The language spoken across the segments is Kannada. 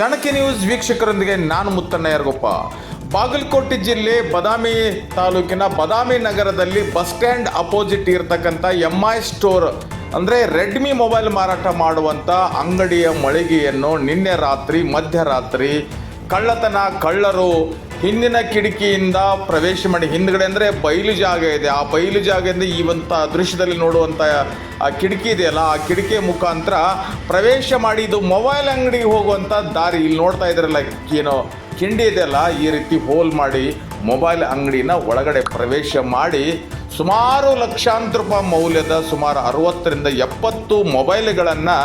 ಚಾಣಕ್ಯ ನ್ಯೂಸ್ ವೀಕ್ಷಕರೊಂದಿಗೆ ನಾನು ಮುತ್ತಣ್ಣ ಯರಗೊಪ್ಪ. ಬಾಗಲಕೋಟೆ ಜಿಲ್ಲೆ ಬದಾಮಿ ತಾಲೂಕಿನ ಬದಾಮಿ ನಗರದಲ್ಲಿ ಬಸ್ ಸ್ಟ್ಯಾಂಡ್ ಅಪೋಸಿಟ್ ಇರತಕ್ಕಂಥ MI ಸ್ಟೋರ್ ಅಂದರೆ ರೆಡ್ಮಿ ಮೊಬೈಲ್ ಮಾರಾಟ ಮಾಡುವಂಥ ಅಂಗಡಿಯ ಮಳಿಗೆಯನ್ನು ನಿನ್ನೆ ರಾತ್ರಿ ಮಧ್ಯರಾತ್ರಿ ಕಳ್ಳರು ಹಿಂದಿನ ಕಿಟಕಿಯಿಂದ ಪ್ರವೇಶ ಮಾಡಿ, ಹಿಂದ್ಗಡೆ ಅಂದರೆ ಬಯಲು ಜಾಗ ಇದೆ, ಆ ಬಯಲು ಜಾಗದಿಂದ ಈ ಒಂದು ದೃಶ್ಯದಲ್ಲಿ ನೋಡುವಂಥ ಆ ಕಿಟಕಿ ಇದೆಯಲ್ಲ, ಆ ಕಿಟಕಿಯ ಮುಖಾಂತರ ಪ್ರವೇಶ ಮಾಡಿ ಇದು ಮೊಬೈಲ್ ಅಂಗಡಿಗೆ ಹೋಗುವಂಥ ದಾರಿ. ಇಲ್ಲಿ ನೋಡ್ತಾ ಇದ್ರಲ್ಲ ಏನೋ ಕಿಂಡಿ ಇದೆಯಲ್ಲ, ಈ ರೀತಿ ಹೋಲ್ ಮಾಡಿ ಮೊಬೈಲ್ ಅಂಗಡಿನ ಒಳಗಡೆ ಪ್ರವೇಶ ಮಾಡಿ ಸುಮಾರು ಲಕ್ಷಾಂತರ ರೂಪಾಯಿ ಮೌಲ್ಯದ ಸುಮಾರು 60ರಿಂದ 70 ಮೊಬೈಲ್ಗಳನ್ನು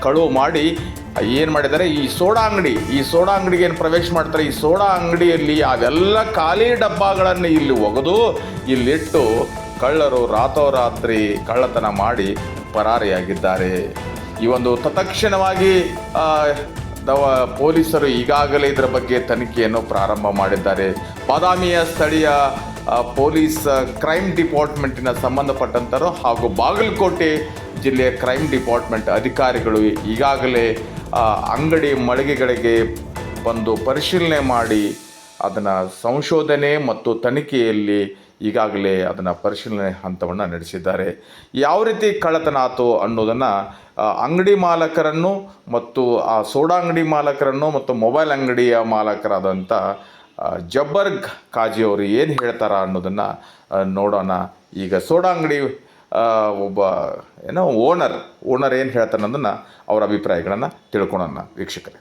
ಕಳುವು ಮಾಡಿ ಏನು ಮಾಡಿದ್ದಾರೆ, ಈ ಸೋಡಾ ಅಂಗಡಿಗೆ ಏನು ಪ್ರವೇಶ ಮಾಡ್ತಾರೆ, ಈ ಸೋಡಾ ಅಂಗಡಿಯಲ್ಲಿ ಅವೆಲ್ಲ ಖಾಲಿ ಡಬ್ಬಗಳನ್ನು ಇಲ್ಲಿ ಒಗೆದು ಇಲ್ಲಿಟ್ಟು ಕಳ್ಳರು ರಾತ್ರೋರಾತ್ರಿ ಕಳ್ಳತನ ಮಾಡಿ ಪರಾರಿಯಾಗಿದ್ದಾರೆ. ಈ ಒಂದು ತತ್ಕ್ಷಣವಾಗಿ ಪೊಲೀಸರು ಈಗಾಗಲೇ ಇದರ ಬಗ್ಗೆ ತನಿಖೆಯನ್ನು ಪ್ರಾರಂಭ ಮಾಡಿದ್ದಾರೆ. ಬಾದಾಮಿಯ ಸ್ಥಳೀಯ ಪೊಲೀಸ್ ಕ್ರೈಮ್ ಡಿಪಾರ್ಟ್ಮೆಂಟಿನ ಸಂಬಂಧಪಟ್ಟಂಥರು ಹಾಗೂ ಬಾಗಲಕೋಟೆ ಜಿಲ್ಲೆಯ ಕ್ರೈಮ್ ಡಿಪಾರ್ಟ್ಮೆಂಟ್ ಅಧಿಕಾರಿಗಳು ಈಗಾಗಲೇ ಅಂಗಡಿ ಮಳಿಗೆಗಳಿಗೆ ಬಂದು ಪರಿಶೀಲನೆ ಮಾಡಿ ಅದನ್ನು ಸಂಶೋಧನೆ ಮತ್ತು ತನಿಖೆಯಲ್ಲಿ ಈಗಾಗಲೇ ಅದನ್ನು ಪರಿಶೀಲನೆ ಹಂತವನ್ನು ನಡೆಸಿದ್ದಾರೆ. ಯಾವ ರೀತಿ ಕಳ್ಳತನ ಆಯಿತು ಅನ್ನೋದನ್ನು ಅಂಗಡಿ ಮಾಲಕರನ್ನು ಮತ್ತು ಆ ಸೋಡಾ ಅಂಗಡಿ ಮಾಲಕರನ್ನು ಮತ್ತು ಮೊಬೈಲ್ ಅಂಗಡಿಯ ಮಾಲಕರಾದಂಥ ಜಬ್ಬರ್ ಕಾಜಿ ಅವರು ಏನು ಹೇಳ್ತಾರ ಅನ್ನೋದನ್ನು ನೋಡೋಣ. ಈಗ ಸೋಡಾ ಅಂಗಡಿ ಒಬ್ಬ ಓನರ್ ಏನು ಹೇಳ್ತಾನೆ ಅನ್ನೋದನ್ನು ಅವರ ಅಭಿಪ್ರಾಯಗಳನ್ನು ತಿಳ್ಕೊಳ್ಳೋಣ ವೀಕ್ಷಕರೇ.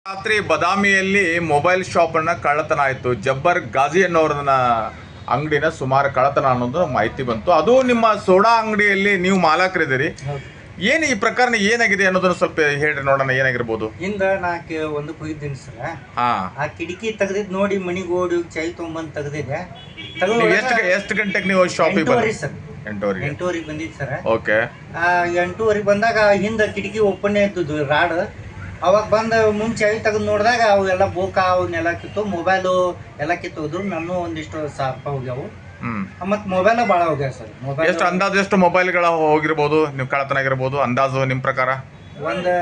ರಾತ್ರಿ ಬದಾಮಿಯಲ್ಲಿ ಮೊಬೈಲ್ ಶಾಪನ್ನು ಕಳ್ಳತನ ಆಯಿತು. ಜಬ್ಬರ್ ಗಾಜಿ ಅನ್ನೋರನ್ನ ಅಂಗಡಿನ ಸುಮಾರು ಕಳ್ಳತನ ಅನ್ನೋದು ಮಾಹಿತಿ ಬಂತು. ಅದು ನಿಮ್ಮ ಸೋಡಾ ಅಂಗಡಿಯಲ್ಲಿ ನೀವು ಮಾಲಕರಿದ್ದೀರಿ. ಏನು ಈ ಪ್ರಕರಣ ಏನಾಗಿದೆ ಅನ್ನೋದನ್ನ ಸ್ವಲ್ಪ ಹೇಳ್ರಿ ನೋಡೋಣ, ಏನಾಗಿರ್ಬೋದು. ಹಿಂದ ಒಂದು ಹೋಗಿದ್ದೀನಿ ಸರ್. ಆ ಕಿಟಕಿ ತೆಗ್ದಿದ್ ನೋಡಿ ಮನಿಗೆ ಓಡಿ ಚೈ ತೊಗೊಂಬಂದು ತೆಗ್ದಿದೆ. ಎಷ್ಟು ಗಂಟೆಗೆ ನೀವು ಶಾಪಿಗೆ ಬಂದ್ರಿ ಸರ್? 8:30 ಬಂದಿದ್ದು ಸರ್. ಓಕೆ. 8:30 ಬಂದಾಗ ಹಿಂದ ಕಿಟಕಿ ಓಪನ್ ಇದ್ದದ್ದು ರಾಡ್. ಅವಾಗ ಬಂದ ಮುಂಚೆ ತೆಗೆದು ನೋಡಿದಾಗ ಅವು ಎಲ್ಲ ಬೋಕ ಅವನ್ನೆಲ್ಲ ಕಿತ್ತು, ಮೊಬೈಲು ಎಲ್ಲ ಕಿತ್ತೋದ್ರು. ನಾನು ಒಂದಿಷ್ಟು ಸಾಪ ಹೋಗ್ಯಾವು. ಮತ್ ಮೊಬೈಲ್ ಭಾಳ ಹೋಗ್ಯಾವ ಸರ್. ಮೊಬೈಲ್ ಎಷ್ಟು ಅಂದಾಜು ಎಷ್ಟು ಮೊಬೈಲ್ಗಳ ಹೋಗಿರ್ಬೋದು, ನೀವು ಕಳ್ಳತನ ಆಗಿರ್ಬೋದು ಅಂದಾಜು ನಿಮ್ಮ ಪ್ರಕಾರ? ಒಂದು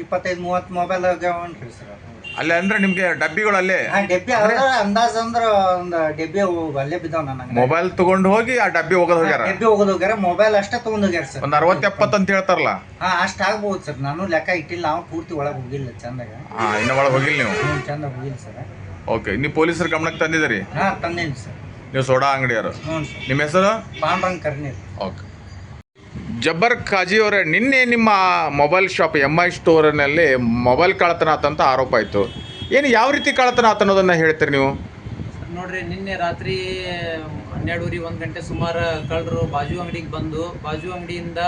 25-30 ಮೊಬೈಲ್ ಹೋಗ್ಯಾವನ್ರಿ ಸರ್. ಅಲ್ಲೇ ಅಂದ್ರೆ ನಿಮ್ಗೆ ಡಬ್ಬಿಗಳಲ್ಲೇ ಡಬ್ಬಿ ಅಂದಾಜ್ ಅಂದ್ರ ಒಂದು ಡಬ್ಬಿ ಅಲ್ಲೇ ಬಿದ್ದಾವ. ನನಗೆ ಮೊಬೈಲ್ ತಗೊಂಡು ಹೋಗಿ ಆ ಡಬ್ಬಿ ಹೋಗೋದು ಹೋಗ್ಯಾರ. ಮೊಬೈಲ್ ಅಷ್ಟೇ ತಗೊಂಡ್ ಹೋಗ್ಯಾರ ಸರ್. ಒಂದು 60-70 ಅಂತ ಹೇಳ್ತಾರಲ್ಲ, ಅಷ್ಟ ಆಗ್ಬಹುದು ಸರ್. ನಾನು ಲೆಕ್ಕ ಇಟ್ಟಿಲ್ಲ, ನಾವು ಪೂರ್ತಿ ಒಳಗೆ ಹೋಗಿಲ್ಲ ಚಂದಾಗ. ಇನ್ನ ಒಳಗೆ ಹೋಗಿಲ್ಲ ನೀವು? ಚಂದ ಹೋಗಿಲ್ಲ ಸರ್. ಓಕೆ. ನೀವು ಪೊಲೀಸರ ಗಮನಕ್ಕೆ ತಂದಿದ್ದೀರಿ? ತಂದೇನಿ ಸರ್. ನೀವು ಸೋಡಾ ಅಂಗಡಿಯವರು? ನಿಮ್ಮ ಹೆಸರು? ಪಾಂಡ್ರಂಗ್ ಕರ್ನೀರ್. ಓಕೆ. ಜಬ್ಬರ್ ಖಾಜಿ ಅವರೇ, ನಿನ್ನೆ ನಿಮ್ಮ ಮೊಬೈಲ್ ಶಾಪ್ MI ಸ್ಟೋರ್ನಲ್ಲಿ ಮೊಬೈಲ್ ಕಳ್ಳತನ ಆತಂತ ಆರೋಪ ಆಯಿತು. ಏನು ಯಾವ ರೀತಿ ಕಳ್ಳತನ ಆತ ಅನ್ನೋದನ್ನು ಹೇಳ್ತೀರಿ ನೀವು? ನೋಡ್ರಿ, ನಿನ್ನೆ ರಾತ್ರಿ 12:30 1 ಗಂಟೆ ಸುಮಾರು ಕಳ್ಳರು ಬಾಜು ಅಂಗಡಿಗೆ ಬಂದು, ಬಾಜು ಅಂಗಡಿಯಿಂದ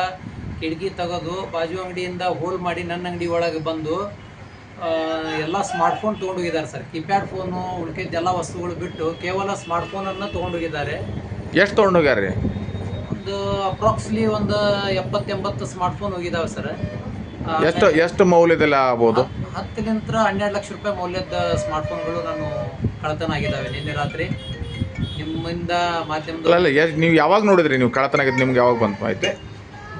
ಕಿಟಕಿ ತೆಗೆದು, ಬಾಜು ಅಂಗಡಿಯಿಂದ ಹೋಲ್ ಮಾಡಿ ನನ್ನ ಅಂಗಡಿ ಒಳಗೆ ಬಂದು ಎಲ್ಲ ಸ್ಮಾರ್ಟ್ಫೋನ್ ತೊಗೊಂಡೋಗಿದ್ದಾರೆ ಸರ್. ಕೀಪ್ಯಾಡ್ ಫೋನು ಉಳ್ಕಿದ್ದೆಲ್ಲ ವಸ್ತುಗಳು ಬಿಟ್ಟು ಕೇವಲ ಸ್ಮಾರ್ಟ್ಫೋನನ್ನು ತೊಗೊಂಡೋಗಿದ್ದಾರೆ. ಎಷ್ಟು ತೊಗೊಂಡೋಗ್ಯಾರ ರೀ? ಒಂದು ಅಪ್ರಾಕ್ಸ್ಲಿ ಒಂದು 70-80 ಸ್ಮಾರ್ಟ್ಫೋನ್ ಹೋಗಿದ್ದಾವೆ ಸರ್. ಎಷ್ಟು ಮೌಲ್ಯದಲ್ಲ ಆಗ್ಬೋದು? 10 ರಿಂದ 12 ಲಕ್ಷ ರೂಪಾಯಿ ಮೌಲ್ಯದ ಸ್ಮಾರ್ಟ್ಫೋನ್ಗಳು ನಾನು ಕಳ್ಳತನ ಆಗಿದ್ದಾವೆ ನಿನ್ನೆ ರಾತ್ರಿ. ನಿಮ್ಮಿಂದ ಮಾಧ್ಯಮದಲ್ಲಿ ನೀವು ಯಾವಾಗ ನೋಡಿದ್ರಿ? ನೀವು ಕಳ್ಳತನ ಆಗಿದ್ದು ನಿಮ್ಗೆ ಯಾವಾಗ ಬಂತು ಮಾಹಿತಿ?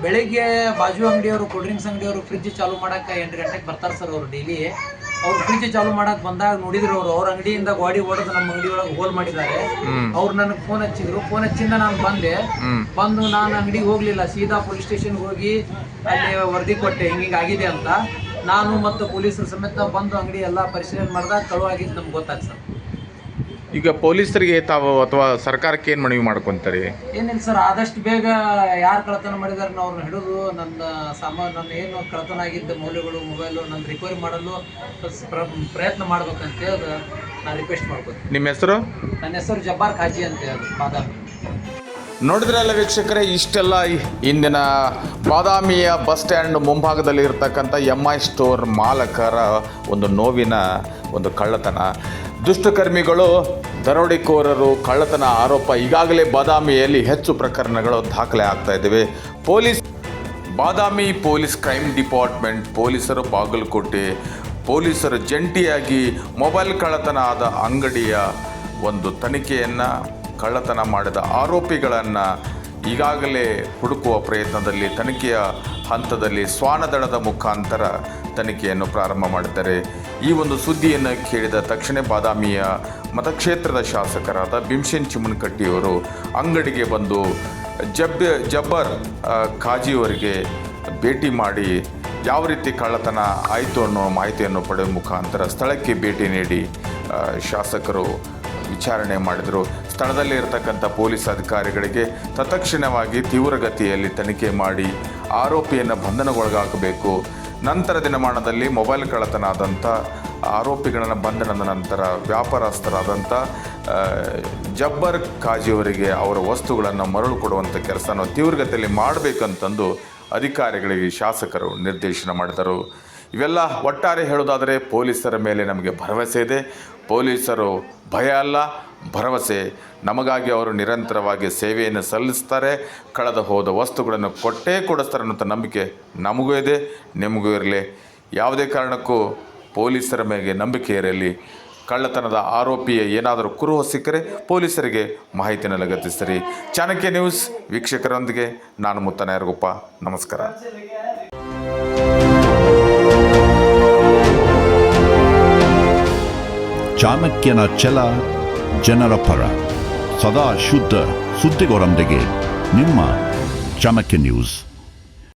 ಬೆಳಿಗ್ಗೆ ಬಾಜು ಅಂಗಡಿಯವರು, ಕೂಲ್ ಡ್ರಿಂಕ್ಸ್ ಅಂಗಡಿಯವರು ಫ್ರಿಜ್ ಚಾಲು ಮಾಡಕ್ಕೆ 8 ಗಂಟೆಗೆ ಬರ್ತಾರೆ ಸರ್. ಅವರು ಡೈಲಿ ಅವ್ರು ಫ್ರಿಜ್ ಚಾಲು ಮಾಡಕ್ಕೆ ಬಂದಾಗ ನೋಡಿದ್ರು ಅವ್ರ ಅಂಗಡಿಯಿಂದ ಗಾಡಿ ಓಡೋದು ನಮ್ಮ ಅಂಗಡಿ ಒಳಗೆ ಹೋಲ್ ಮಾಡಿದ್ದಾರೆ. ಅವ್ರು ನನಗೆ ಫೋನ್ ಹಚ್ಚಿದ್ರು. ಫೋನ್ ಹಚ್ಚಿಂದ ನಾನು ಬಂದು ನಾನು ಅಂಗಡಿಗೆ ಹೋಗ್ಲಿಲ್ಲ, ಸೀದಾ ಪೊಲೀಸ್ ಸ್ಟೇಷನ್ಗೆ ಹೋಗಿ ಅಲ್ಲಿ ವರದಿ ಕೊಟ್ಟೆ ಹಿಂಗೆ ಆಗಿದೆ ಅಂತ. ನಾನು ಮತ್ತು ಪೊಲೀಸರು ಸಮೇತ ಬಂದು ಅಂಗಡಿ ಎಲ್ಲ ಪರಿಶೀಲನೆ ಮಾಡಿದಾಗ ಕಳುವು ಆಗಿದ್ದು ನಮ್ಗೆ ಗೊತ್ತಾಯ್ತು ಸರ್. ಈಗ ಪೊಲೀಸರಿಗೆ ತಾವು ಅಥವಾ ಸರ್ಕಾರಕ್ಕೆ ಏನು ಮನವಿ ಮಾಡ್ಕೊಂತಾರೆ? ಏನಿಲ್ಲ ಸರ್, ಆದಷ್ಟು ಬೇಗ ಯಾರು ಕಳ್ಳತನ ಮಾಡಿದಾರೆ ಅವ್ರನ್ನ ಹಿಡಿದು ನನ್ನ ಏನು ಕಳ್ಳತನ ಆಗಿದ್ದ ಮೌಲ್ಯಗಳು, ಮೊಬೈಲು ನನ್ನ ರಿಕವರಿ ಮಾಡಲು ಪ್ರಯತ್ನ ಮಾಡ್ಬೇಕಂತ ಹೇಳಿ ನಾನು ರಿಕ್ವೆಸ್ಟ್ ಮಾಡ್ಬೋದು. ನಿಮ್ಮ ಹೆಸರು? ನನ್ನ ಹೆಸರು ಜಬ್ಬಾರ್ ಖಾಜಿ ಅಂತ ಹೇಳಿ, ಬಾದಾಮಿ. ನೋಡಿದ್ರಲ್ಲ ವೀಕ್ಷಕರೇ, ಇಷ್ಟೆಲ್ಲ ಇಂದಿನ ಬಾದಾಮಿಯ ಬಸ್ ಸ್ಟ್ಯಾಂಡ್ ಮುಂಭಾಗದಲ್ಲಿ ಇರತಕ್ಕಂಥ MI ಸ್ಟೋರ್ ಮಾಲಕರ ಒಂದು ನೋವಿನ ಒಂದು ಕಳ್ಳತನ. ದುಷ್ಟಕರ್ಮಿಗಳು, ದರೋಡೆಕೋರರು, ಕಳ್ಳತನ ಆರೋಪ ಈಗಾಗಲೇ ಬಾದಾಮಿಯಲ್ಲಿ ಹೆಚ್ಚು ಪ್ರಕರಣಗಳು ದಾಖಲೆ ಆಗ್ತಾ ಇದ್ದಾವೆ. ಬಾದಾಮಿ ಪೊಲೀಸ್ ಕ್ರೈಮ್ ಡಿಪಾರ್ಟ್ಮೆಂಟ್ ಪೊಲೀಸರು, ಬಾಗಲಕೋಟೆ ಪೊಲೀಸರು ಜಂಟಿಯಾಗಿ ಮೊಬೈಲ್ ಕಳ್ಳತನ ಆದ ಅಂಗಡಿಯ ಒಂದು ತನಿಖೆಯನ್ನು, ಕಳ್ಳತನ ಮಾಡಿದ ಆರೋಪಿಗಳನ್ನು ಈಗಾಗಲೇ ಹುಡುಕುವ ಪ್ರಯತ್ನದಲ್ಲಿ ತನಿಖೆಯ ಹಂತದಲ್ಲಿ ಶ್ವಾನದಳದ ಮುಖಾಂತರ ತನಿಖೆಯನ್ನು ಪ್ರಾರಂಭ ಮಾಡಿದ್ದಾರೆ. ಈ ಒಂದು ಸುದ್ದಿಯನ್ನು ಕೇಳಿದ ತಕ್ಷಣ ಬಾದಾಮಿಯ ಮತಕ್ಷೇತ್ರದ ಶಾಸಕರಾದ ಭೀಮಸೇನ್ ಚಿಮ್ಮನಕಟ್ಟಿಯವರು ಅಂಗಡಿಗೆ ಬಂದು ಜಬ್ಬರ್ ಖಾಜಿಯವರಿಗೆ ಭೇಟಿ ಮಾಡಿ ಯಾವ ರೀತಿ ಕಳ್ಳತನ ಆಯಿತು ಅನ್ನೋ ಮಾಹಿತಿಯನ್ನು ಪಡೆಯುವ ಮುಖಾಂತರ ಸ್ಥಳಕ್ಕೆ ಭೇಟಿ ನೀಡಿ ಶಾಸಕರು ವಿಚಾರಣೆ ಮಾಡಿದರು. ಸ್ಥಳದಲ್ಲಿ ಇರತಕ್ಕಂಥ ಪೊಲೀಸ್ ಅಧಿಕಾರಿಗಳಿಗೆ ತತ್ಕ್ಷಣವಾಗಿ ತೀವ್ರಗತಿಯಲ್ಲಿ ತನಿಖೆ ಮಾಡಿ ಆರೋಪಿಯನ್ನು ಬಂಧನಗೊಳಗಾಗಬೇಕು. ನಂತರ ದಿನಮಾನದಲ್ಲಿ ಮೊಬೈಲ್ ಕಳ್ಳತನ ಆದಂಥ ಆರೋಪಿಗಳನ್ನು ಬಂಧನದ ನಂತರ ವ್ಯಾಪಾರಸ್ಥರಾದಂಥ ಜಬ್ಬರ್ ಖಾಜಿಯವರಿಗೆ ಅವರ ವಸ್ತುಗಳನ್ನು ಮರಳು ಕೊಡುವಂಥ ಕೆಲಸನ ತೀವ್ರಗತಿಯಲ್ಲಿ ಮಾಡಬೇಕಂತಂದು ಅಧಿಕಾರಿಗಳಿಗೆ ಶಾಸಕರು ನಿರ್ದೇಶನ ಮಾಡಿದರು. ಇವೆಲ್ಲ ಒಟ್ಟಾರೆ ಹೇಳೋದಾದರೆ ಪೊಲೀಸರ ಮೇಲೆ ನಮಗೆ ಭರವಸೆ ಇದೆ. ಪೊಲೀಸರು ಭಯ ಅಲ್ಲ, ಭರವಸೆ. ನಮಗಾಗಿ ಅವರು ನಿರಂತರವಾಗಿ ಸೇವೆಯನ್ನು ಸಲ್ಲಿಸ್ತಾರೆ. ಕಳೆದು ಹೋದ ವಸ್ತುಗಳನ್ನು ಕೊಡಿಸ್ತಾರೆ ಅನ್ನೋಂಥ ನಂಬಿಕೆ ನಮಗೂ ಇದೆ, ನಿಮಗೂ ಇರಲಿ. ಯಾವುದೇ ಕಾರಣಕ್ಕೂ ಪೊಲೀಸರ ಮೇಲೆ ನಂಬಿಕೆ ಇರಲಿ. ಕಳ್ಳತನದ ಆರೋಪಿಯ ಏನಾದರೂ ಕುರುಹು ಸಿಕ್ಕರೆ ಪೊಲೀಸರಿಗೆ ಮಾಹಿತಿಯನ್ನು ಲಗತ್ತಿಸಿರಿ. ಚಾಣಕ್ಯ ನ್ಯೂಸ್ ವೀಕ್ಷಕರೊಂದಿಗೆ ನಾನು ಮುತ್ತನಾಯರಗುಪ್ಪ. ನಮಸ್ಕಾರ. ಚಾಣಕ್ಯನ ಛಲ ಜನರ ಪರ, ಸದಾ ಶುದ್ಧ ಸುದ್ದಿಗಳೊಂದಿಗೆ ನಿಮ್ಮ ಚಾಣಕ್ಯ ನ್ಯೂಸ್.